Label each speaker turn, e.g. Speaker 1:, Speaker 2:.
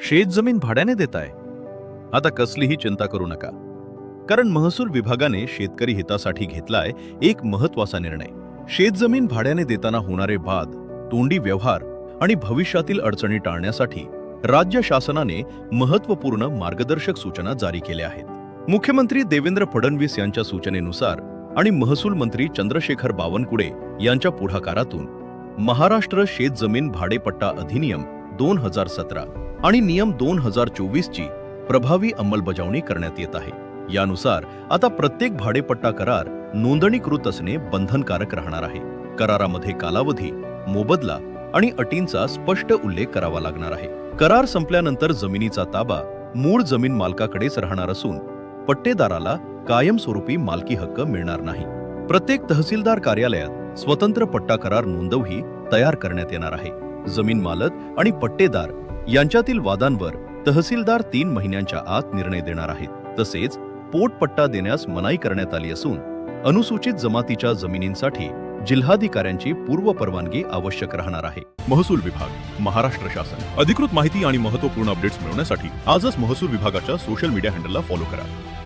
Speaker 1: शेतजमीन भाड्याने देताय? आता कसलीही चिंता करू नका, कारण महसूल विभागाने शेतकरी हितासाठी घेतलाय एक महत्त्वाचा निर्णय. शेतजमीन भाड्याने देताना होणारे वाद, तोंडी व्यवहार आणि भविष्यातील अडचणी टाळण्यासाठी राज्य शासनाने महत्त्वपूर्ण मार्गदर्शक सूचना जारी केल्या आहेत. मुख्यमंत्री देवेंद्र फडणवीस यांच्या सूचनेनुसार आणि महसूल मंत्री चंद्रशेखर बावनकुळे यांच्या पुढाकारातून महाराष्ट्र शेतजमीन भाडेपट्टा अधिनियम 2017 आणि नियम 2024 ची प्रभावी अंमलबजावणी करण्यात येत आहे. यानुसार आता प्रत्येक भाडेपट्टा करार नोंदणीकृत असणे बंधनकारक राहणार आहे. करारामध्ये कालावधी, मोबदला आणि अटींचा स्पष्ट उल्लेख करावा लागणार आहे. करार संपल्यानंतर जमिनीचा ताबा मूळ जमीन मालकाकडेच राहणार असून पट्टेदाराला कायमस्वरूपी मालकी हक्क मिळणार नाही. प्रत्येक तहसीलदार कार्यालयात स्वतंत्र पट्टा करार नोंदवही तयार करण्यात येणार आहे. जमीन मालक आणि पट्टेदार यांच्यातील वादांवर तहसीलदार 3 महिन्यांच्या आत निर्णय देणार आहेत. तसेच पोटपट्टा देण्यास मनाई करण्यात आली असून अनुसूचित जमातीच्या जमिनींसाठी जिल्हाधिकाऱ्यांची पूर्व परवानगी आवश्यक राहणार आहे.
Speaker 2: महसूल विभाग, महाराष्ट्र शासन. अधिकृत माहिती आणि महत्त्वपूर्ण अपडेट्स मिळवण्यासाठी आजच महसूल विभागाच्या सोशल मीडिया हँडलला फॉलो करा.